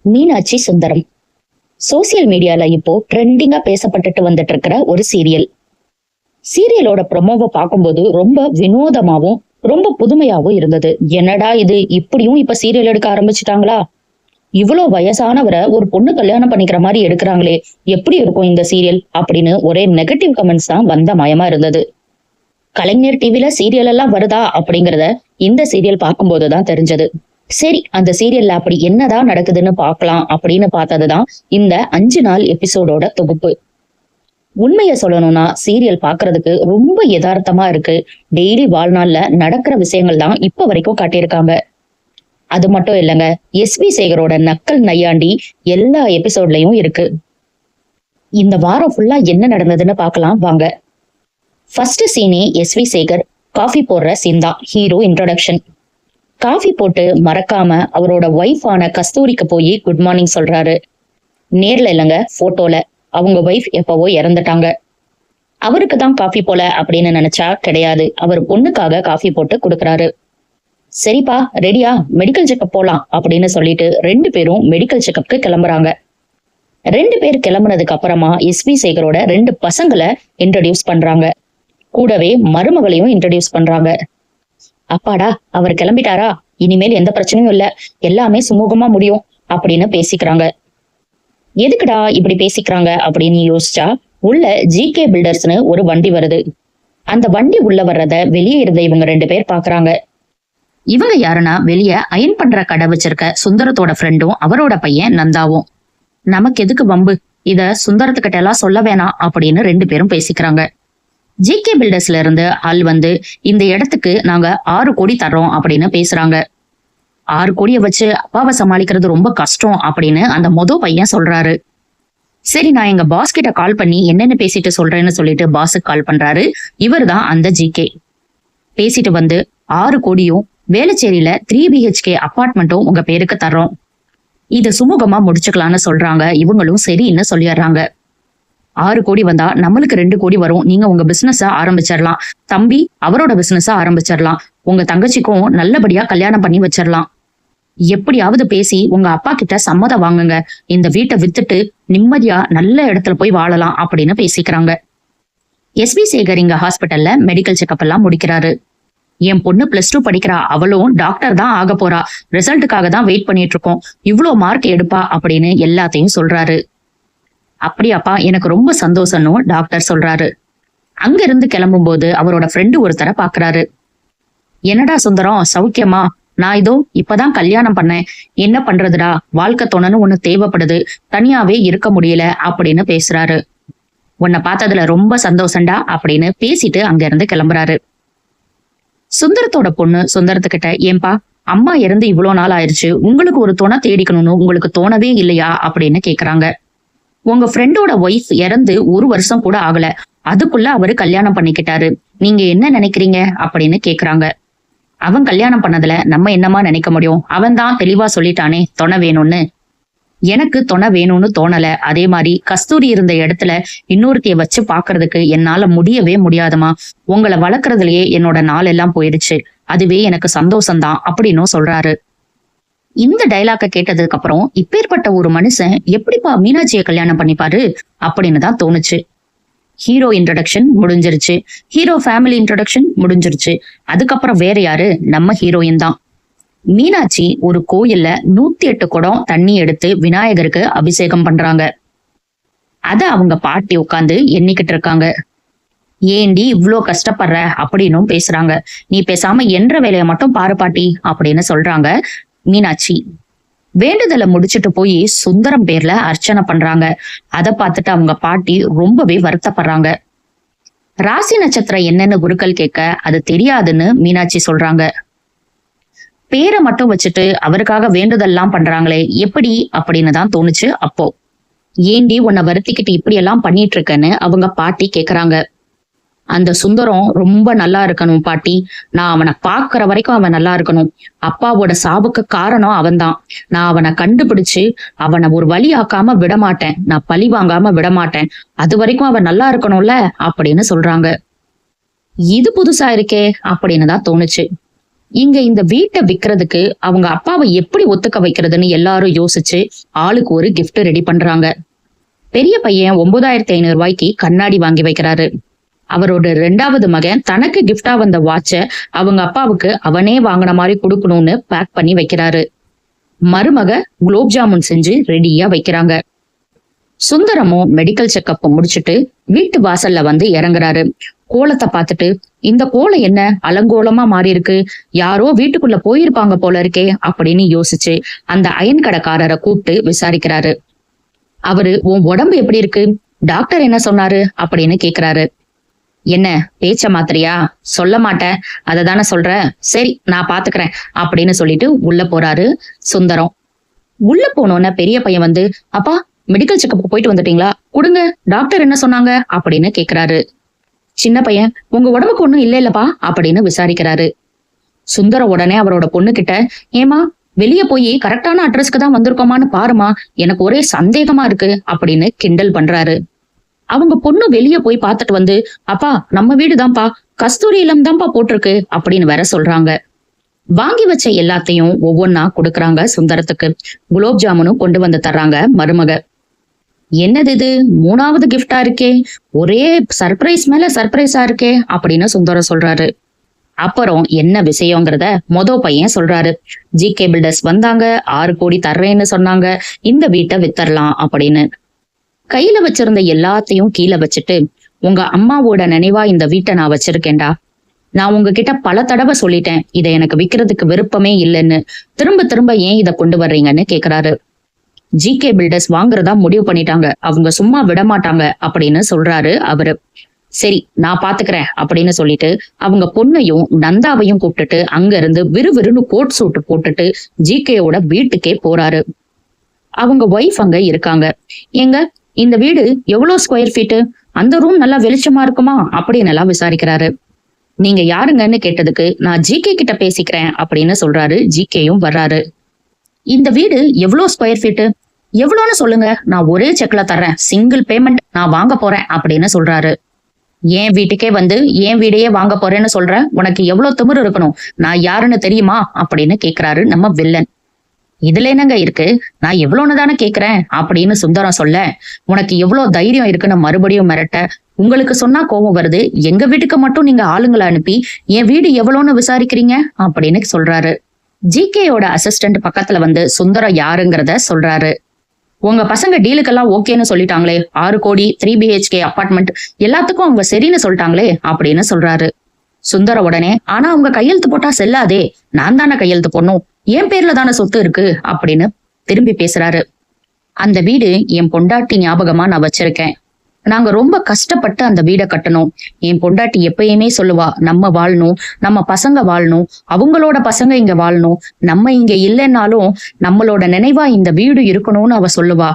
Meenakshi Sundaram social மீடியால இப்போ ட்ரெண்டிங்கா பேசப்பட்டுட்டு வந்துட்டு இருக்கிற ஒரு சீரியலோட ப்ரொமோவை பார்க்கும்போது ரொம்ப வினோதமாவும் ரொம்ப புதுமையாவும் இருந்தது. என்னடா இது, இப்படியும் இப்ப சீரியல் எடுக்க ஆரம்பிச்சுட்டாங்களா? இவ்வளவு வயசானவரை ஒரு பொண்ணு கல்யாணம் பண்ணிக்கிற மாதிரி எடுக்கிறாங்களே, எப்படி இருக்கும் இந்த சீரியல் அப்படின்னு ஒரே நெகட்டிவ் கமெண்ட்ஸ் தான் வந்த மயமா இருந்தது. கலைஞர் டிவில சீரியல் எல்லாம் வருதா அப்படிங்கறத இந்த சீரியல் பார்க்கும்போதுதான் தெரிஞ்சது. சரி, அந்த சீரியல்ல அப்படி என்னதான் நடக்குதுன்னு பார்க்கலாம் அப்படின்னு பார்த்ததுதான் இந்த 5 நாள் எபிசோடோட தொகுப்பு. உண்மைய சொல்லணும்னா சீரியல் பாக்குறதுக்கு ரொம்ப யதார்த்தமா இருக்கு. டெய்லி வாழ்நாள்ல நடக்கிற விஷயங்கள் தான் இப்ப வரைக்கும் காட்டியிருக்காங்க. அது மட்டும் இல்லைங்க, எஸ்வி சேகரோட நக்கல் நையாண்டி எல்லா எபிசோட்லயும் இருக்கு. இந்த வாரம் ஃபுல்லா என்ன நடந்ததுன்னு பார்க்கலாம் வாங்க. ஃபர்ஸ்ட் சீனே எஸ்வி சேகர் காஃபி போடுற சீன் தான். Hero introduction. காஃபி போட்டு மறக்காம அவரோட ஒய்ஃப் ஆன கஸ்தூரிக்கு போய் குட் மார்னிங் சொல்றாரு. நேர்ல இல்லைங்க, போட்டோல. அவங்க ஒய்ஃப் எப்பவோ இறந்துட்டாங்க. அவருக்கு தான் காஃபி போல அப்படின்னு நினைச்சா கிடையாது, அவர் பொண்ணுக்காக காஃபி போட்டு கொடுக்குறாரு. சரிப்பா, ரெடியா, மெடிக்கல் செக்அப் போலாம் அப்படின்னு சொல்லிட்டு 2 பேரும் மெடிக்கல் செக்அப்க்கு கிளம்புறாங்க. 2 பேர் கிளம்புனதுக்கு அப்புறமா எஸ்வி சேகரோட 2 பசங்களை இன்ட்ரடியூஸ் பண்றாங்க. கூடவே மருமகளையும் இன்ட்ரடியூஸ் பண்றாங்க. அப்பாடா, அவர் கிளம்பிட்டாரா, இனிமேல் எந்த பிரச்சனையும் இல்ல, எல்லாமே சுமூகமா முடியும் அப்படின்னு பேசிக்கிறாங்க. எதுக்குடா இப்படி பேசிக்கிறாங்க அப்படின்னு யோசிச்சா, உள்ள ஜிகே பில்டர்ஸ்னு ஒரு வண்டி வருது. அந்த வண்டி உள்ள வர்றத வெளியே இருந்த இவங்க 2 பேர் பாக்குறாங்க. இவங்க யாருன்னா, வெளியே அயன் பண்ற கடை வச்சிருக்க சுந்தரத்தோட ஃப்ரெண்டும் அவரோட பையன் நந்தாவும். நமக்கு எதுக்கு வம்பு, இத சுந்தரத்துக்கிட்ட எல்லாம் சொல்ல வேணாம் அப்படின்னு 2 பேரும் பேசிக்கிறாங்க. ஜிகே பில்டர்ஸ்ல இருந்து ஆள் வந்து இந்த இடத்துக்கு நாங்க 6 கோடி தர்றோம் அப்படின்னு பேசுறாங்க. 6 கோடியை வச்சு அப்பாவை சமாளிக்கிறது ரொம்ப கஷ்டம் அப்படின்னு அந்த பையன் சொல்றாரு. சரி, நான் எங்க பாஸ் கிட்ட கால் பண்ணி என்னென்ன பேசிட்டு சொல்றேன்னு சொல்லிட்டு பாஸுக்கு கால் பண்றாரு. இவர் தான் அந்த ஜிகே. பேசிட்டு வந்து 6 கோடியும் வேளச்சேரியில 3 BHK அபார்ட்மெண்ட்டும் உங்க பேருக்கு தர்றோம், இத சுமூகமா முடிச்சுக்கலாம்னு சொல்றாங்க. இவங்களும் சரின்னு சொல்லிடுறாங்க. 6 கோடி வந்தா நம்மளுக்கு 2 கோடி வரும், நீங்க உங்க பிசினஸ ஆரம்பிச்சிடலாம், தம்பி அவரோட பிசினஸ ஆரம்பிச்சிடலாம், உங்க தங்கச்சிக்கும் நல்லபடியா கல்யாணம் பண்ணி வச்சிடலாம். எப்படியாவது பேசி உங்க அப்பா கிட்ட சம்மதம் வாங்குங்க, இந்த வீட்டை வித்துட்டு நிம்மதியா நல்ல இடத்துல போய் வாழலாம் அப்படின்னு பேசிக்கிறாங்க. எஸ்வி சேகர் இங்க ஹாஸ்பிட்டல்ல மெடிக்கல் செக்அப் எல்லாம் முடிக்கிறாரு. என் பொண்ணு +2 படிக்கிறா, அவளும் டாக்டர் தான் ஆக போறா, ரிசல்ட்டுக்காக தான் வெயிட் பண்ணிட்டு இருக்கோம், இவ்வளவு மார்க் எடுப்பா அப்படின்னு எல்லாத்தையும் சொல்றாரு. அப்படியாப்பா, எனக்கு ரொம்ப சந்தோஷம்னு டாக்டர் சொல்றாரு. அங்க இருந்து கிளம்பும் போது அவரோட ஃப்ரெண்டு ஒருத்தரை பாக்குறாரு. என்னடா சுந்தரம், சௌக்கியமா? நான் இதோ இப்பதான் கல்யாணம் பண்ணேன், என்ன பண்றதுடா, வாழ்க்கை துணைன்னு ஒண்ணு தேவைப்படுது, தனியாவே இருக்க முடியல அப்படின்னு பேசுறாரு. உன்னை பார்த்ததுல ரொம்ப சந்தோஷம்டா அப்படின்னு பேசிட்டு அங்க இருந்து கிளம்புறாரு. சுந்தரத்தோட பொண்ணு சுந்தரத்துக்கிட்ட, ஏன்பா அம்மா இறந்து இவ்வளவு நாள் ஆயிடுச்சு, உங்களுக்கு ஒரு துணை தேடிக்கணும்னு உங்களுக்கு தோணவே இல்லையா அப்படின்னு கேக்குறாங்க. உங்க ஃப்ரெண்டோட ஒய்ஃப் இறந்து 1 வருஷம் கூட ஆகல, அதுக்குள்ள அவரு கல்யாணம் பண்ணிக்கிட்டாரு, நீங்க என்ன நினைக்கிறீங்க அப்படின்னு கேக்குறாங்க. அவன் கல்யாணம் பண்ணதுல நம்ம என்னமா நினைக்க முடியும், அவன் தான் தெளிவா சொல்லிட்டானே துணை வேணும்னு. எனக்கு துணை வேணும்னு தோணல, அதே மாதிரி கஸ்தூரி இருந்த இடத்துல இன்னொருத்தைய வச்சு பாக்குறதுக்கு என்னால முடியவே முடியாதுமா, உங்களை வளர்க்கறதுலயே என்னோட நாள் எல்லாம் போயிடுச்சு, அதுவே எனக்கு சந்தோஷம்தான் அப்படின்னும் சொல்றாரு. இந்த டைலாக்க கேட்டதுக்கு அப்புறம் இப்பேற்பட்ட ஒரு மனுஷன் எப்படிப்பா மீனாட்சியை கல்யாணம் பண்ணிப்பாரு அப்படின்னு தான் தோணுச்சு. ஹீரோ இன்ட்ரடக்ஷன் முடிஞ்சிருச்சு, ஹீரோ ஃபேமிலி இன்ட்ரடக்ஷன் முடிஞ்சிருச்சு. அதுக்கப்புறம் வேற யாரு, நம்ம ஹீரோயின் தான். மீனாட்சி ஒரு கோயில்ல 108 குடம் தண்ணி எடுத்து விநாயகருக்கு அபிஷேகம் பண்றாங்க. அத அவங்க பாட்டி உட்காந்து எண்ணிக்கிட்டு இருக்காங்க. ஏண்டி இவ்ளோ கஷ்டப்படுற அப்படின்னும் பேசுறாங்க. நீ பேசாம என்ற வேலையை மட்டும் பாரு பாட்டி அப்படின்னு சொல்றாங்க மீனாட்சி. வேண்டுதலை முடிச்சுட்டு போய் சுந்தரம் பேர்ல அர்ச்சனை பண்றாங்க. அதை பார்த்துட்டு அவங்க பாட்டி ரொம்பவே வருத்தப்படுறாங்க. ராசி நட்சத்திரம் என்னன்னு குருக்கள் கேட்க அது தெரியாதுன்னு மீனாட்சி சொல்றாங்க. பேரை மட்டும் வச்சுட்டு அவருக்காக வேண்டுதல்லாம் பண்றாங்களே எப்படி அப்படின்னு தான் தோணுச்சு. அப்போ ஏண்டி உன்னை வருத்திக்கிட்டு இப்படி எல்லாம் பண்ணிட்டு இருக்கன்னு அவங்க பாட்டி கேக்குறாங்க. அந்த சுந்தரம் ரொம்ப நல்லா இருக்கணும் பாட்டி, நான் அவனை பாக்குற வரைக்கும் அவன் நல்லா இருக்கணும், அப்பாவோட சாவுக்கு காரணம் அவன்தான், நான் அவனை கண்டுபிடிச்சு அவனை ஒரு வழி ஆக்காம விட மாட்டேன், நான் பழி வாங்காம விட மாட்டேன், அது வரைக்கும் அவன் நல்லா இருக்கணும்ல அப்படின்னு சொல்றாங்க. இது புதுசா இருக்கே அப்படின்னு தான் தோணுச்சு. இங்க இந்த வீட்டை விக்கிறதுக்கு அவங்க அப்பாவை எப்படி ஒத்துக்க வைக்கிறதுன்னு எல்லாரும் யோசிச்சு ஆளுக்கு ஒரு gift ரெடி பண்றாங்க. பெரிய பையன் 9,500 ரூபாய்க்கு கண்ணாடி வாங்கி வைக்கிறாரு. அவரோட 2வது மகன் தனக்கு கிஃப்டா வந்த வாட்ச அவங்க அப்பாவுக்கு அவனே வாங்கின மாதிரி கொடுக்கணும்னு பேக் பண்ணி வைக்கிறாரு. மருமக குலோப் ஜாமுன் செஞ்சு ரெடியா வைக்கிறாங்க. சுந்தரமும் மெடிக்கல் செக்கப் முடிச்சுட்டு வீட்டு வாசல்ல வந்து இறங்குறாரு. கோலத்தை பார்த்துட்டு, இந்த கோலம் என்ன அலங்கோலமா மாறி இருக்கு, யாரோ வீட்டுக்குள்ள போயிருப்பாங்க போல இருக்கே அப்படின்னு யோசிச்சு அந்த அயன் கடைக்காரரை கூப்பிட்டு விசாரிக்கிறாரு. அவரு உன் உடம்பு எப்படி இருக்கு, டாக்டர் என்ன சொன்னாரு அப்படின்னு கேக்குறாரு. என்ன பேச்ச மாத்திரியா, சொல்ல மாட்டேன், அததானே சொல்ற, சரி நான் பாத்துக்கிறேன் அப்படின்னு சொல்லிட்டு உள்ள போறாரு சுந்தரம். உள்ள போனோன்னு பெரிய பையன் வந்து, அப்பா மெடிக்கல் செக்கப் போயிட்டு வந்துட்டீங்களா, கொடுங்க டாக்டர் என்ன சொன்னாங்க அப்படின்னு கேக்குறாரு. சின்ன பையன், உங்க உடம்புக்கு ஒண்ணும் இல்ல இல்லப்பா அப்படின்னு விசாரிக்கிறாரு. சுந்தரம் உடனே அவரோட பொண்ணு கிட்ட, ஏமா வெளியே போய் கரெக்டான அட்ரஸ்க்கு தான் வந்திருக்கோமான்னு பாருமா, எனக்கு ஒரே சந்தேகமா இருக்கு அப்படின்னு கிண்டல் பண்றாரு. அவங்க பொண்ணு வெளியே போய் பார்த்துட்டு வந்து, அப்பா நம்ம வீடுதான்ப்பா, கஸ்தூரி இல்லம் தான்ப்பா போட்டிருக்கு அப்படின்னு வேற சொல்றாங்க. வாங்கி வச்ச எல்லாத்தையும் ஒவ்வொன்னா கொடுக்கறாங்க சுந்தரத்துக்கு. குலோப் ஜாமுனும் கொண்டு வந்து தர்றாங்க மருமக. என்னது இது 3வது கிஃப்டா இருக்கே, ஒரே சர்ப்ரைஸ் மேல சர்ப்ரைஸா இருக்கே அப்படின்னு சுந்தரம் சொல்றாரு. அப்புறம் என்ன விஷயங்கிறத பையன் சொல்றாரு. ஜிகே பில்டர்ஸ் வந்தாங்க, 6 கோடி தர்றேன்னு சொன்னாங்க, இந்த வீட்டை வித்தரலாம் அப்படின்னு. கையில வச்சிருந்த எல்லாத்தையும் கீழே வச்சுட்டு, உங்க அம்மாவோட நினைவா இந்த வீட்டை நான் வச்சிருக்கேன்டா, நான் உங்ககிட்ட பல தடவை சொல்லிட்டேன் இதை எனக்கு விக்கிறதுக்கு விருப்பமே இல்லைன்னு, திரும்ப திரும்ப ஏன் இதை கொண்டு வர்றீங்கன்னு கேக்குறாரு. ஜிகே பில்டர்ஸ் வாங்குறதா முடிவு பண்ணிட்டாங்க, அவங்க சும்மா விட மாட்டாங்க அப்படின்னு சொல்றாரு அவரு. சரி நான் பாத்துக்கிறேன் அப்படின்னு சொல்லிட்டு அவங்க பொண்ணையும் நந்தாவையும் கூப்பிட்டுட்டு அங்க இருந்து விறுவிறுன்னு கோட் சூட்டு போட்டுட்டு ஜிகேயோட வீட்டுக்கே போறாரு. அவங்க ஒய்ஃப் அங்க இருக்காங்க. எங்க இந்த வீடு எவ்வளவு ஸ்கொயர் ஃபீட்டு, அந்த ரூம் நல்லா வெளிச்சமா இருக்குமா அப்படின்னு எல்லாம் விசாரிக்கிறாரு. நீங்க யாருங்கன்னு கேட்டதுக்கு, நான் ஜிகே கிட்ட பேசிக்கிறேன் அப்படின்னு சொல்றாரு. ஜிகேயும் வர்றாரு. இந்த வீடு எவ்வளவு ஸ்கொயர் ஃபீட்டு, எவ்வளோன்னு சொல்லுங்க, நான் ஒரே செக்ல தர்றேன், சிங்கிள் பேமெண்ட் நான் வாங்க போறேன் அப்படின்னு சொல்றாரு. என் வீட்டுக்கே வந்து என் வீடையே வாங்க போறேன்னு சொல்ற, உனக்கு எவ்வளவு திமிரு இருக்கணும், நான் யாருன்னு தெரியுமா அப்படின்னு கேக்குறாரு நம்ம வில்லன். இதுல என்னங்க இருக்கு, நான் எவ்வளவுன்னு தானே கேக்குறேன் அப்படின்னு சுந்தரம் சொல்ல, உனக்கு எவ்வளவு தைரியம் இருக்குன்னு மறுபடியும் மிரட்ட, உங்களுக்கு சொன்னா கோபம் வருது, எங்க வீட்டுக்கு மட்டும் நீங்க ஆளுங்களை அனுப்பி என் வீடு எவ்வளோன்னு விசாரிக்கிறீங்க அப்படின்னு சொல்றாரு. ஜிகேயோட அசிஸ்டன்ட் பக்கத்துல வந்து சுந்தரம் யாருங்கிறத சொல்றாரு. உங்க பசங்க டீலுக்கெல்லாம் ஓகேன்னு சொல்லிட்டாங்களே, 6 கோடி 3 BHK அபார்ட்மெண்ட் எல்லாத்துக்கும் அவங்க சரின்னு சொல்லிட்டாங்களே அப்படின்னு சொல்றாரு. சுந்தர உடனே, ஆனா அவங்க கையெழுத்து போட்டா செல்லாதே, நான் தானே கையெழுத்து போடணும், என் பேர்ல தானே சொத்து இருக்கு அப்படின்னு திரும்பி பேசுறாரு. அந்த வீடு என் பொண்டாட்டி ஞாபகமா நான் வச்சிருக்கேன், நாங்க ரொம்ப கஷ்டப்பட்டு அந்த வீடை கட்டணும், என் பொண்டாட்டி எப்பயுமே சொல்லுவா, நம்ம வாழணும், நம்ம பசங்க வாழணும், அவங்களோட பசங்க இங்க வாழணும், நம்ம இங்க இல்லைன்னாலும் நம்மளோட நினைவா இந்த வீடு இருக்கணும்னு அவ சொல்லுவா.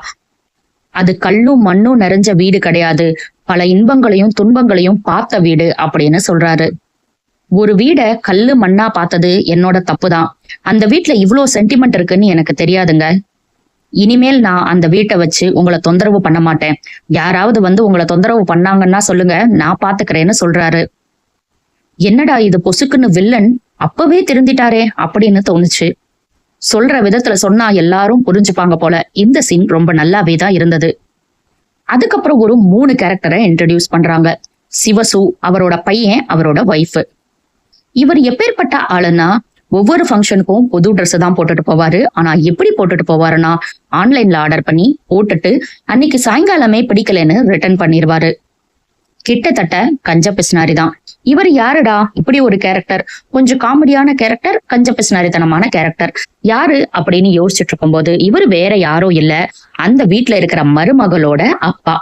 அது கல்லும் மண்ணும் நிறைஞ்ச வீடு கிடையாது, பல இன்பங்களையும் துன்பங்களையும் பார்த்த வீடு அப்படின்னு சொல்றாரு. ஒரு வீடை கல்லு மண்ணா பார்த்தது என்னோட தப்புதான், அந்த வீட்டுல இவ்வளவு சென்டிமெண்ட் இருக்குன்னு எனக்கு தெரியாதுங்க, இனிமேல் நான் அந்த வீட்டை வச்சு உங்களை தொந்தரவு பண்ண மாட்டேன், யாராவது வந்து உங்களை தொந்தரவு பண்ணாங்கன்னா சொல்லுங்க, நான் பாத்துக்கிறேன்னு சொல்றாரு. என்னடா இது பொசுக்குன்னு வில்லன் அப்பவே திருந்திட்டாரே அப்படின்னு தோணுச்சு. சொல்ற விதத்துல சொன்னா எல்லாரும் புரிஞ்சுப்பாங்க போல. இந்த சீன் ரொம்ப நல்லாவே தான் இருந்தது. அதுக்கப்புறம் ஒரு 3 கேரக்டரை இன்ட்ரடியூஸ் பண்றாங்க. சிவசு, அவரோட பையன், அவரோட ஒய்ஃப். இவர் எப்பேற்பட்ட ஆளுன்னா, ஒவ்வொரு ஃபங்க்ஷனுக்கும் புது ட்ரெஸ் தான் போட்டுட்டு போவாரு. ஆனா எப்படி போட்டுட்டு போவாருன்னா, ஆன்லைன்ல ஆர்டர் பண்ணி போட்டுட்டு அன்னைக்கு சாயங்காலமே பிடிக்கலன்னு ரிட்டர்ன் பண்ணிடுவாரு. கிட்டத்தட்ட கஞ்ச பிசினாரி தான். இவர் யாருடா இப்படி ஒரு கேரக்டர், கொஞ்சம் காமெடியான கேரக்டர், கஞ்ச பிசினாரித்தனமான கேரக்டர் யாரு அப்படின்னு யோசிச்சுட்டு இருக்கும் போது, இவர் வேற யாரோ இல்ல, அந்த வீட்டுல இருக்கிற மருமகளோட அப்பா.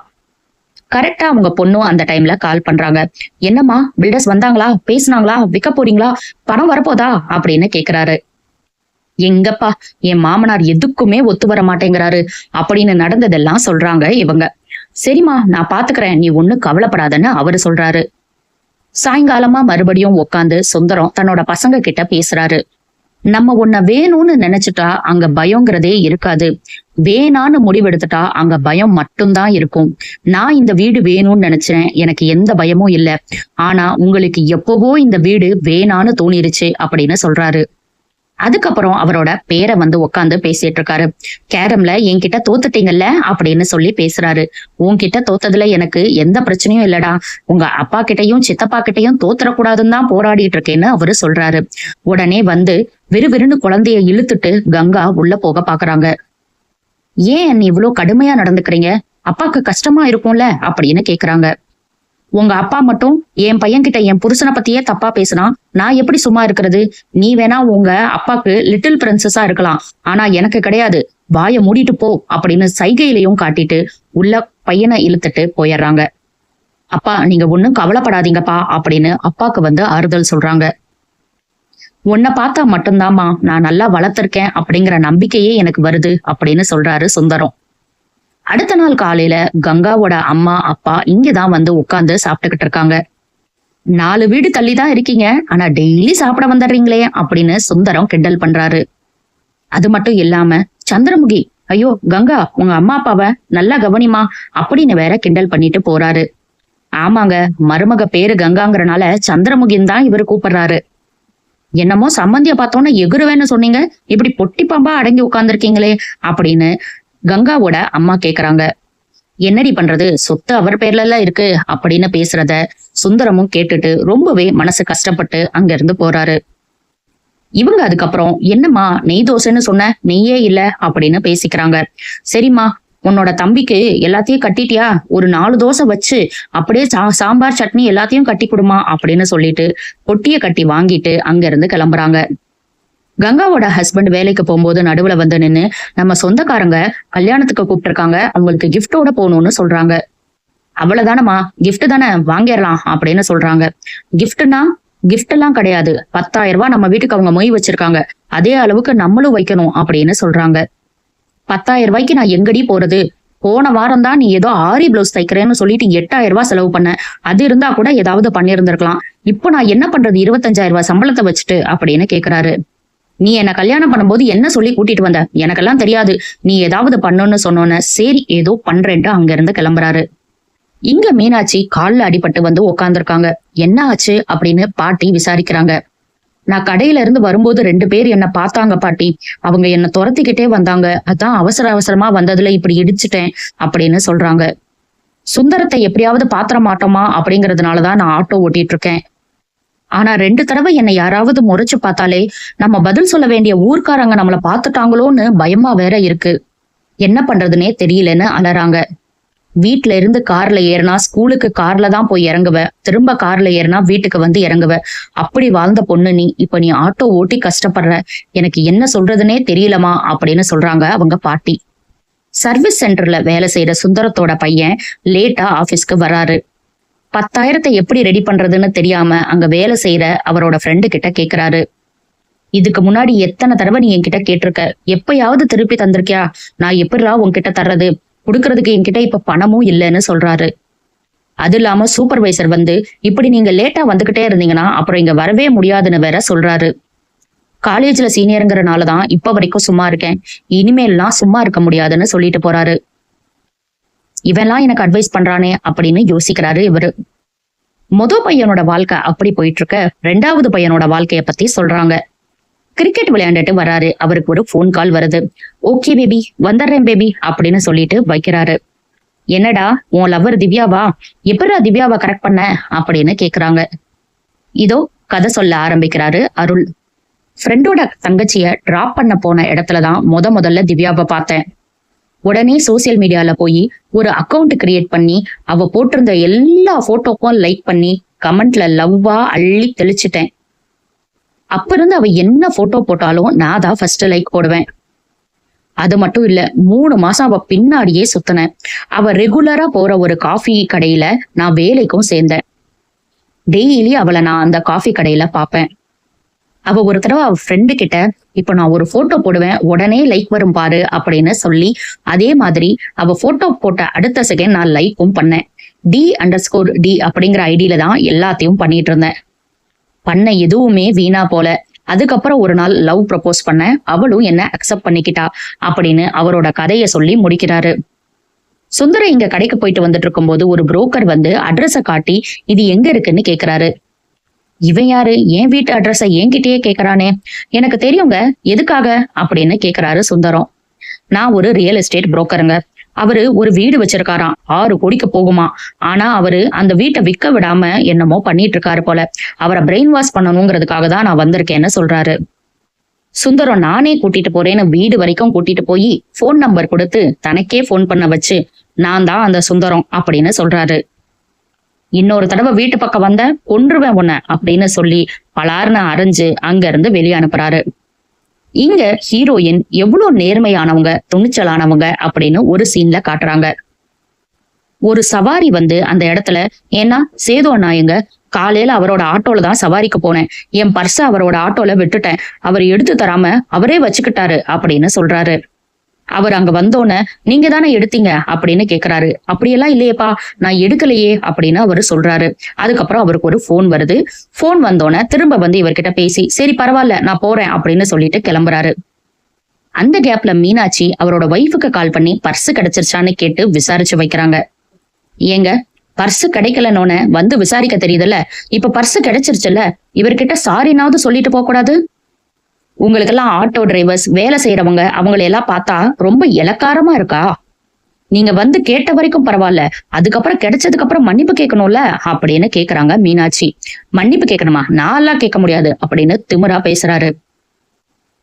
கரெக்டா அவங்க பொண்ணும் அந்த டைம்ல கால் பண்றாங்க. என்னம்மா பில்டர்ஸ் வந்தாங்களா, பேசினாங்களா, விற்க போறீங்களா, பணம் வரப்போதா அப்படின்னு கேக்குறாரு. எங்கப்பா என் மாமனார் எதுக்குமே ஒத்து வர மாட்டேங்கிறாரு அப்படின்னு நடந்ததெல்லாம் சொல்றாங்க இவங்க. சரிம்மா நான் பாத்துக்கிறேன், நீ ஒண்ணு கவலைப்படாதன்னு அவரு சொல்றாரு. சாயங்காலமா மறுபடியும் உட்காந்து சுந்தரம் தன்னோட பசங்க கிட்ட பேசுறாரு. நம்ம உன்ன வேணும்னு நினைச்சிட்டா அங்க பயங்கிறதே இருக்காது. வேணான்னு முடிவெடுத்துட்டா அங்க பயம் மட்டும்தான் இருக்கும். நான் இந்த வீடு வேணும்னு நினைச்சேன், எனக்கு எந்த பயமும் இல்ல. ஆனா உங்களுக்கு எப்பவோ இந்த வீடு வேணான்னு தோணிருச்சு அப்படின்னு சொல்றாரு. அதுக்கப்புறம் அவரோட பேரை வந்து உட்காந்து பேசிட்டு இருக்காரு. கேரம்ல என்கிட்ட தோத்துட்டீங்கல்ல அப்படின்னு சொல்லி பேசுறாரு. உன்கிட்ட தோத்ததுல எனக்கு எந்த பிரச்சனையும் இல்லடா, உங்க அப்பா கிட்டையும் சித்தப்பா கிட்டையும் தோத்துறக்கூடாதுன்னு தான் போராடிட்டு இருக்கேன்னு அவரு சொல்றாரு. உடனே வந்து விறுவிறுன்னு குழந்தைய இழுத்துட்டு கங்கா உள்ள போக பாக்குறாங்க. ஏன் நீ இவ்வளவு கடுமையா நடந்துக்கிறீங்க, அப்பாக்கு கஷ்டமா இருக்கும்ல அப்படின்னு கேக்குறாங்க. உங்க அப்பா மட்டும் என் பையன்கிட்ட என் புருஷனை பத்தியே தப்பா பேசினா நான் எப்படி சும்மா இருக்கிறது? நீ வேணா உங்க அப்பாக்கு லிட்டில் பிரின்சஸா இருக்கலாம், ஆனா எனக்கு கிடையாது, வாயை மூடிட்டு போ அப்படின்னு சைகையிலையும் காட்டிட்டு உள்ள பையனை இழுத்துட்டு போயிடுறாங்க. அப்பா நீங்க ஒண்ணும் கவலைப்படாதீங்கப்பா அப்படின்னு அப்பாக்கு வந்து ஆறுதல் சொல்றாங்க. உன்னை பார்த்தா மட்டும்தாம்மா நான் நல்லா வளர்த்திருக்கேன் அப்படிங்கிற நம்பிக்கையே எனக்கு வருது அப்படின்னு சொல்றாரு சுந்தரம். அடுத்த நாள் காலையில கங்காவோட அம்மா அப்பா இங்கதான் வந்து உட்கார்ந்து சாப்பிட்டுக்கிட்டு இருக்காங்க. 4 வீடு தள்ளிதான் இருக்கீங்க, ஆனா டெய்லி சாப்பிட வந்துடுறீங்களே அப்படின்னு சுந்தரம் கிண்டல் பண்றாரு. அது மட்டும் இல்லாம சந்திரமுகி, ஐயோ கங்கா உங்க அம்மா அப்பாவை நல்லா கவனிமா அப்படின்னு வேற கிண்டல் பண்ணிட்டு போறாரு. ஆமாங்க, மருமக பேரு கங்காங்கிறனால சந்திரமுகின்னு தான் இவரு கூப்பிடுறாரு. என்னமோ சம்பந்திய பார்த்தோன்னு எகுருவேன்னு சொன்னீங்க, இப்படி பொட்டி பாம்பா அடங்கி உட்கார்ந்துருக்கீங்களே அப்படின்னு கங்காவோட அம்மா கேக்குறாங்க. என்னடி பண்றது, சொத்து அவர் பேர்ல எல்லாம் இருக்கு அப்படின்னு பேசுறத சுந்தரமும் கேட்டுட்டு ரொம்பவே மனசு கஷ்டப்பட்டு அங்க இருந்து போறாரு. இவங்க அதுக்கப்புறம் என்னம்மா நெய் தோசைன்னு சொன்ன, நெய்யே இல்ல அப்படின்னு பேசிக்கிறாங்க. சரிம்மா, உன்னோட தம்பிக்கு எல்லாத்தையும் கட்டிட்டியா, ஒரு 4 தோசை வச்சு அப்படியே சாம்பார் சட்னி எல்லாத்தையும் கட்டி கொடுமா அப்படின்னு சொல்லிட்டு பொட்டிய கட்டி வாங்கிட்டு அங்க இருந்து கிளம்புறாங்க. கங்காவோட ஹஸ்பண்ட் வேலைக்கு போகும்போது நடுவுல வந்து நின்னு, நம்ம சொந்தக்காரங்க கல்யாணத்துக்கு கூப்பிட்டு அவங்களுக்கு கிஃப்டோட போகணும்னு சொல்றாங்க. அவ்வளவுதானமா, கிஃப்ட் தானே வாங்கிடலாம் அப்படின்னு சொல்றாங்க. கிஃப்ட்னா கிஃப்ட் எல்லாம் கிடையாது, 10,000 ரூபாய் நம்ம வீட்டுக்கு அவங்க மொய் வச்சிருக்காங்க, அதே அளவுக்கு நம்மளும் வைக்கணும் அப்படின்னு சொல்றாங்க. 10,000 ரூபாய்க்கு நான் எங்கடி போறது? போன வாரம் தான் நீ ஏதோ ஆரி பிளவுஸ் தைக்கிறேன்னு சொல்லிட்டு 8,000 ரூபாய் செலவு பண்ண, அது இருந்தா கூட ஏதாவது பண்ணியிருந்திருக்கலாம். இப்போ நான் என்ன பண்றது 25,000 ரூபாய் சம்பளத்தை வச்சுட்டு அப்படின்னு கேக்குறாரு. நீ என்ன கல்யாணம் பண்ணும்போது என்ன சொல்லி கூட்டிட்டு வந்த, எனக்கெல்லாம் தெரியாது, நீ ஏதாவது பண்ணுன்னு சொன்னோன்னு சரி ஏதோ பண்றேன்ட்டு அங்க இருந்து கிளம்புறாரு. இங்க மீனாட்சி கால்ல அடிபட்டு வந்து உட்கார்ந்துருக்காங்க. என்ன ஆச்சு அப்படின்னு பாட்டி விசாரிக்கிறாங்க. நான் கடையில இருந்து வரும்போது 2 பேர் என்ன பார்த்தாங்க பாட்டி, அவங்க என்ன துரத்திக்கிட்டே வந்தாங்க, அதான் அவசர அவசரமா வந்ததுல இப்படி இடிச்சுட்டேன் அப்படின்னு சொல்றாங்க. சுந்தரத்தை எப்படியாவது பாத்திர மாட்டோமா அப்படிங்கறதுனாலதான் நான் ஆட்டோ ஓட்டிட்டு இருக்கேன். ஆனா 2 தடவை என்னை யாராவது முறைச்சு பார்த்தாலே நம்ம பதில் சொல்ல வேண்டிய ஊர்க்காரங்க நம்மள பாத்துட்டாங்களோன்னு பயமா வேற இருக்கு. என்ன பண்றதுன்னே தெரியலன்னு அலறாங்க. வீட்டுல இருந்து கார்ல ஏறினா ஸ்கூலுக்கு கார்ல தான் போய் இறங்குவ, திரும்ப கார்ல ஏறினா வீட்டுக்கு வந்து இறங்குவ, அப்படி வாழ்ந்த பொண்ணு நீ, இப்ப நீ ஆட்டோ ஓட்டி கஷ்டப்படுற, எனக்கு என்ன சொல்றதுன்னே தெரியலமா அப்படின்னு சொல்றாங்க அவங்க பாட்டி. சர்வீஸ் சென்டர்ல வேலை செய்யற சுந்தரத்தோட பையன் லேட்டா ஆபீஸ்க்கு வராரு. 10,000 எப்படி ரெடி பண்றதுன்னு தெரியாம அங்க வேலை செய்யற அவரோட ஃப்ரெண்டு கிட்ட கேக்குறாரு. இதுக்கு முன்னாடி எத்தனை தடவை நீ என்கிட்ட கேட்டிருக்க, எப்பயாவது திருப்பி தந்திருக்கியா? நான் எப்படிடா உன்கிட்ட தர்றது, கொடுக்கறதுக்கு என்கிட்ட இப்ப பணமும் இல்லைன்னு சொல்றாரு. அது இல்லாம சூப்பர்வைசர் வந்து இப்படி நீங்க லேட்டா வந்துகிட்டே இருந்தீங்கன்னா அப்புறம் இங்க வரவே முடியாதுன்னு வேற சொல்றாரு. காலேஜ்ல சீனியருங்கிறனாலதான் இப்ப வரைக்கும் சும்மா இருக்கேன், இனிமேல்லாம் சும்மா இருக்க முடியாதுன்னு சொல்லிட்டு போறாரு. இவெல்லாம் எனக்கு அட்வைஸ் பண்றானே அப்படின்னு யோசிக்கிறாரு இவரு. பையனோட வாழ்க்கை அப்படி போயிட்டு இருக்க 2வது பையனோட வாழ்க்கைய பத்தி சொல்றாங்க. கிரிக்கெட் விளையாண்டுட்டு வராரு. அவருக்கு ஒரு போன் கால் வருது. ஓகே பேபி, வந்துடுறேன் பேபி அப்படின்னு சொல்லிட்டு வைக்கிறாரு. என்னடா உன் லவர் திவ்யாவா, எப்படா திவ்யாவை கரெக்ட் பண்ண அப்படின்னு கேக்குறாங்க. இதோ கதை சொல்ல ஆரம்பிக்கிறாரு அருள். ஃப்ரெண்டோட தங்கச்சிய டிராப் பண்ண போன இடத்துலதான் முதல்ல திவ்யாவை பார்த்தேன். உடனே சோசியல் மீடியால போய் ஒரு அக்கௌண்ட் கிரியேட் பண்ணி அவ போட்டிருந்த எல்லா போட்டோக்கும் லைக் பண்ணி கமெண்ட்ல லவ்வா அள்ளி தெளிச்சிட்டேன். அப்ப இருந்து அவ என்ன போட்டோ போட்டாலும் நான் தான் ஃபர்ஸ்ட் லைக் போடுவேன். அது மட்டும் இல்ல, 3 மாசம் அவ பின்னாடியே சுத்தினேன். அவ ரெகுலரா போற ஒரு காஃபி கடையில நான் வேலைக்கும் சேர்ந்தேன். டெய்லி அவளை நான் அந்த காஃபி கடையில பாப்பேன். அவ ஒரு தடவை அவ ஃப்ரெண்டு கிட்ட இப்ப நான் ஒரு போட்டோ போடுவேன் உடனே லைக் வரும் பாரு அப்படின்னு சொல்லி, அதே மாதிரி அவ போட்டோ போட்ட அடுத்த செகண்ட் நான் லைக்கும் பண்ணேன். D_D அப்படிங்கிற ஐடியில தான் எல்லாத்தையும் பண்ணிட்டு இருந்தேன். பண்ண எதுவுமே வீணா போல. அதுக்கப்புறம் ஒரு நாள் லவ் ப்ரப்போஸ் பண்ண, அவளும் என்ன அக்செப்ட் பண்ணிக்கிட்டா அப்படின்னு அவரோட கதையை சொல்லி முடிக்கிறாரு. சுந்தரம் இங்க கடைக்கு போயிட்டு வந்துட்டு இருக்கும்போது ஒரு புரோக்கர் வந்து அட்ரஸ காட்டி இது எங்க இருக்குன்னு கேக்குறாரு. இவன் யாரு, என் வீட்டு அட்ரஸ என்கிட்டயே கேக்குறானே, எனக்கு தெரியுங்க, எதுக்காக அப்படின்னு கேக்குறாரு சுந்தரம். நான் ஒரு ரியல் எஸ்டேட் புரோக்கருங்க. அவரு ஒரு வீடு வச்சிருக்காராம், 6 கோடிக்கு போகுமா. ஆனா அவரு அந்த வீட்டை விற்க விடாம என்னமோ பண்ணிட்டு இருக்காரு போல. அவரை பிரெயின் வாஷ் பண்ணணுங்கிறதுக்காக தான் நான் வந்திருக்கேன்னு சொல்றாரு. சுந்தரம் நானே கூட்டிட்டு போறேன்னு வீடு வரைக்கும் கூட்டிட்டு போய் போன் நம்பர் கொடுத்து தனக்கே போன் பண்ண வச்சு, நான் தான் அந்த சுந்தரம் அப்படின்னு சொல்றாரு. இன்னொரு தடவை வீட்டு பக்கம் வந்த கொன்றுவேன் உன்னை அப்படின்னு சொல்லி பலார்னு அரைஞ்சு அங்க இருந்து வெளியே அனுப்புறாரு. இங்க ஹீரோயின் எவ்வளவு நேர்மையானவங்க, துணிச்சலானவங்க அப்படின்னு ஒரு சீன்ல காட்டுறாங்க. ஒரு சவாரி வந்து அந்த இடத்துல, ஏன்னா சேது அண்ணா எங்க, காலையில அவரோட ஆட்டோல தான் சவாரிக்கு போனேன், என் பர்ஸ அவரோட ஆட்டோல விட்டுட்டேன், அவர் எடுத்து தராம அவரே வச்சுக்கிட்டாரு அப்படின்னு சொல்றாரு. அவர் அங்க வந்தோன்னு நீங்க தானே எடுத்தீங்க அப்படின்னு கேக்குறாரு. அப்படியெல்லாம் இல்லையேப்பா, நான் எடுக்கலையே அப்படின்னு அவரு சொல்றாரு. அதுக்கப்புறம் அவருக்கு ஒரு போன் வருது. போன் வந்தோன்னு திரும்ப வந்து இவர்கிட்ட பேசி, சரி பரவாயில்ல நான் போறேன் அப்படின்னு சொல்லிட்டு கிளம்புறாரு. அந்த கேப்ல மீனாட்சி அவரோட ஒய்ஃபுக்கு கால் பண்ணி பர்ஸ் கிடைச்சிருச்சான்னு கேட்டு விசாரிச்சு வைக்கிறாங்க. ஏங்க, பர்ஸ் கிடைக்கலன்னு வந்து விசாரிக்க தெரியுதுல்ல, இப்ப பர்ஸ் கிடைச்சிருச்சுல்ல, இவர்கிட்ட சாரினாவது சொல்லிட்டு போக கூடாது? உங்களுக்கெல்லாம் ஆட்டோ டிரைவர்ஸ், வேலை செய்யறவங்க, அவங்களை எல்லாம் பார்த்தா ரொம்ப இலக்காரமா இருக்கா? நீங்க வந்து கேட்ட வரைக்கும் பரவாயில்ல, அதுக்கப்புறம் கிடைச்சதுக்கு அப்புறம் மன்னிப்பு கேட்கணும்ல அப்படின்னு கேக்குறாங்க மீனாட்சி. மன்னிப்பு கேட்கணுமா, நான் எல்லாம் கேட்க முடியாது அப்படின்னு திமிரா பேசுறாரு.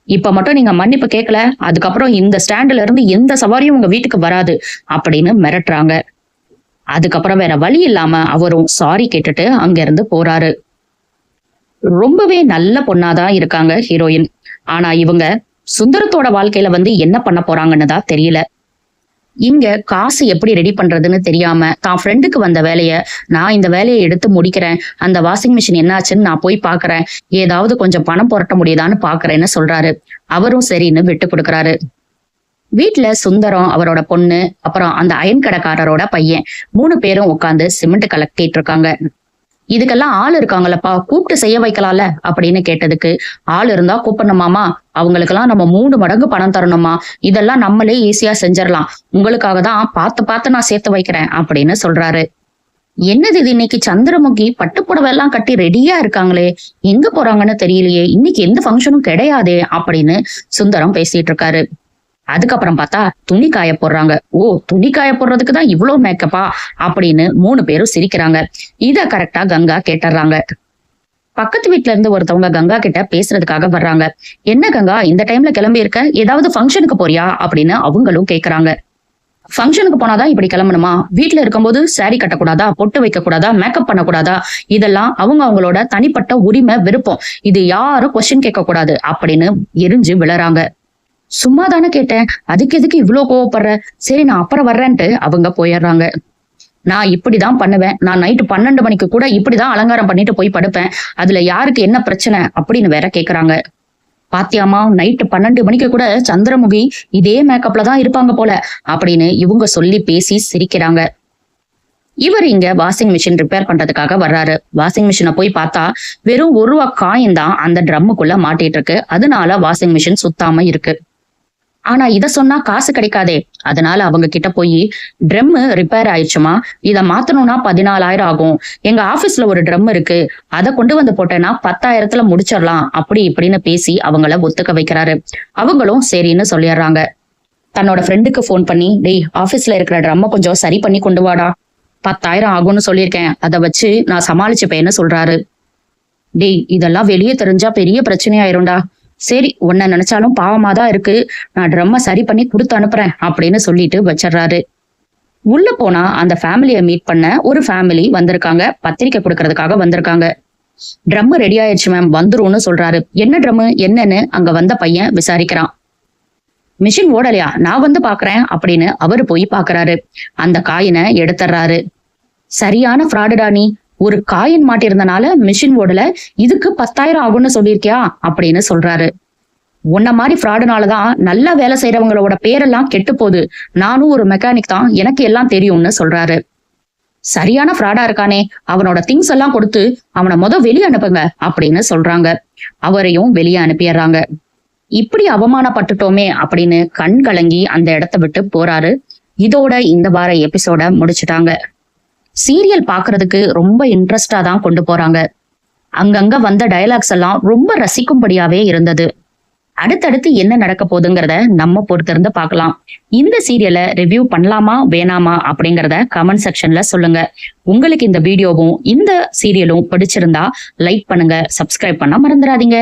இப்ப மட்டும் நீங்க மன்னிப்பு கேட்கல, அதுக்கப்புறம் இந்த ஸ்டாண்ட்ல இருந்து எந்த சவாரியும் உங்க வீட்டுக்கு வராது அப்படின்னு மிரட்டுறாங்க. அதுக்கப்புறம் வேற வழி இல்லாம அவரும் சாரி கேட்டுட்டு அங்க இருந்து போறாரு. ரொம்பவே நல்ல பொண்ணாதான் இருக்காங்க ஹீரோயின். ஆனா இவங்க சுந்தரத்தோட வாழ்க்கையில வந்து என்ன பண்ண போறாங்கன்னு தான் தெரியல. இங்க காசு எப்படி ரெடி பண்றதுன்னு தெரியாம தான் ஃப்ரெண்டுக்கு வந்த வேலைய, நான் இந்த வேலையை எடுத்து முடிக்கிறேன், அந்த வாஷிங் மிஷின் என்னாச்சுன்னு நான் போய் பாக்குறேன், ஏதாவது கொஞ்சம் பணம் புரட்ட முடியுதான்னு பாக்குறேன்னு சொல்றாரு. அவரும் சரின்னு விட்டு கொடுக்குறாரு. வீட்டுல சுந்தரம், அவரோட பொண்ணு, அப்புறம் அந்த அயன் கடைக்காரரோட பையன் 3 பேரும் உட்காந்து சிமெண்ட் கலக்கிட்டு இருக்காங்க. இதுக்கெல்லாம் ஆள் இருக்காங்களப்பா, கூப்பிட்டு செய்ய வைக்கலாம்ல அப்படின்னு கேட்டதுக்கு, ஆள் இருந்தா கூப்பிடணுமாமா, அவங்களுக்கெல்லாம் நம்ம 3 மடங்கு பணம் தரணுமா, இதெல்லாம் நம்மளே ஈஸியா செஞ்சிடலாம், உங்களுக்காக தான் பார்த்து பார்த்து நான் சேர்த்து வைக்கிறேன் அப்படின்னு சொல்றாரு. என்னது இது, இன்னைக்கு சந்திரமுகி பட்டுப்புடவை எல்லாம் கட்டி ரெடியா இருக்காங்களே, எங்க போறாங்கன்னு தெரியலையே, இன்னைக்கு எந்த ஃபங்க்ஷனும் கிடையாதே அப்படின்னு சுந்தரம் பேசிட்டு இருக்காரு. அதுக்கப்புறம் பார்த்தா துணி காய போடுறாங்க. ஓ, துணி காய போடுறதுக்கு தான் இவ்வளவு மேக்கப்பா அப்படின்னு 3 பேரும் சிரிக்கிறாங்க. இத கரெக்டா கங்கா கேட்டுறாங்க. பக்கத்து வீட்டுல இருந்து ஒருத்தவங்க கங்கா கிட்ட பேசுறதுக்காக வர்றாங்க. என்ன கங்கா, இந்த டைம்ல கிளம்பி இருக்க, ஏதாவது ஃபங்க்ஷனுக்கு போறியா அப்படின்னு அவங்களும் கேக்குறாங்க. ஃபங்க்ஷனுக்கு போனாதான் இப்படி கிளம்பணுமா, வீட்டுல இருக்கும்போது சாரி கட்டக்கூடாதா, பொட்டு வைக்க கூடாதா, மேக்கப் பண்ணக்கூடாதா, இதெல்லாம் அவங்களோட தனிப்பட்ட உரிமை, விருப்பம், இது யாரும் கொஸ்டின் கேட்க கூடாது அப்படின்னு எரிஞ்சு விழறாங்க. சும்மா தானே கேட்டேன், அதுக்கு எதுக்கு இவ்வளவு கோவப்படுற, சரி நான் அப்புறம் வர்றேன்ட்டு அவங்க போயிடுறாங்க. நான் இப்படிதான் பண்ணுவேன், நான் நைட்டு 12 மணிக்கு கூட இப்படிதான் அலங்காரம் பண்ணிட்டு போய் படுப்பேன், அதுல யாருக்கு என்ன பிரச்சனை அப்படின்னு வேற கேக்குறாங்க. பாத்தியாமா, நைட்டு 12 மணிக்கு கூட சந்திரமுகி இதே மேக்கப்ல தான் இருப்பாங்க போல அப்படின்னு இவங்க சொல்லி பேசி சிரிக்கிறாங்க. இவர் இங்க வாஷிங் மிஷின் ரிப்பேர் பண்றதுக்காக வர்றாரு. வாஷிங் மிஷினை போய் பார்த்தா வெறும் 1 ரூபா காயின் தான் அந்த ட்ரம்முக்குள்ள மாட்டிட்டு இருக்கு. அதனால வாஷிங் மிஷின் சுத்தாம இருக்கு. ஆனா இத சொன்னா காசு கிடைக்காதே, அதனால அவங்க கிட்ட போய், ட்ரம் ரிப்பேர் ஆயிடுச்சுமா, இத மாத்தணும்னா 14,000 ஆகும், எங்க ஆபீஸ்ல ஒரு ட்ரம் இருக்கு, அதை கொண்டு வந்து போட்டேன்னா 10,000த்துல முடிச்சிடலாம் அப்படி இப்படின்னு பேசி அவங்கள ஒத்துக்க வைக்கிறாரு. அவங்களும் சரின்னு சொல்லிடுறாங்க. தன்னோட ஃப்ரெண்டுக்கு போன் பண்ணி, டேய் ஆபீஸ்ல இருக்கிற ட்ரம்ம கொஞ்சம் சரி பண்ணி கொண்டு வாடா, 10,000 ஆகும்னு சொல்லியிருக்கேன், அதை வச்சு நான் சமாளிச்சுப்பேன்னு சொல்றாரு. டேய், இதெல்லாம் வெளியே தெரிஞ்சா பெரிய பிரச்சனையாயிரும்டா, சரி உன்னை நினைச்சாலும் பாவமாதான் இருக்கு, நான் ட்ரம்ம சரி பண்ணி கொடுத்து அனுப்புறேன் அப்படின்னு சொல்லிட்டு வச்சிடறாரு. உள்ள போனா அந்த ஃபேமிலியை மீட் பண்ண ஒரு ஃபேமிலி வந்திருக்காங்க, பத்திரிக்கை கொடுக்கறதுக்காக வந்திருக்காங்க. ட்ரம் ரெடி ஆயிடுச்சு மேம், வந்துரும்னு சொல்றாரு. என்ன ட்ரம் என்னன்னு அங்க வந்த பையன் விசாரிக்கிறான். மிஷின் ஓடலையா, நான் வந்து பாக்குறேன் அப்படின்னு அவரு போய் பாக்குறாரு. அந்த காயினை எடுத்துறாரு. சரியான ஃப்ராடுடா நீ, ஒரு காயின் மாட்டிருந்தனால மிஷின் ஓடல, இதுக்கு 10,000 ஆகும்னு சொல்லியிருக்கியா அப்படின்னு சொல்றாரு. உன்ன மாதிரி ஃப்ராடுனாலதான் நல்லா வேலை செய்யறவங்களோட பேரெல்லாம் கெட்டு போகுது, நானும் ஒரு மெக்கானிக் தான், எனக்கு எல்லாம் தெரியும்னு சொல்றாரு. சரியான ஃப்ராடா இருக்கானே, அவனோட திங்ஸ் எல்லாம் கொடுத்து அவனை வெளியே அனுப்புங்க அப்படின்னு சொல்றாங்க. அவரையும் வெளியே அனுப்பிடுறாங்க. இப்படி அவமானப்பட்டுட்டோமே அப்படின்னு கண் கலங்கி அந்த இடத்த விட்டு போறாரு. இதோட இந்த வார எபிசோட முடிச்சுட்டாங்க. சீரியல் பாக்குறதுக்கு ரொம்ப இன்ட்ரெஸ்டா தான் கொண்டு போறாங்க. அங்கங்க வந்த டயலாக்ஸ் எல்லாம் ரொம்ப ரசிக்கும்படியாவே இருந்தது. அடுத்தடுத்து என்ன நடக்க போகுதுங்கிறத நம்ம பொறுத்திருந்து பார்க்கலாம். இந்த சீரியலை ரிவ்யூ பண்ணலாமா வேணாமா அப்படிங்கறத கமெண்ட் செக்ஷன்ல சொல்லுங்க. உங்களுக்கு இந்த வீடியோவும் இந்த சீரியலும் பிடிச்சிருந்தா லைக் பண்ணுங்க, சப்ஸ்கிரைப் பண்ண மறந்துடாதீங்க.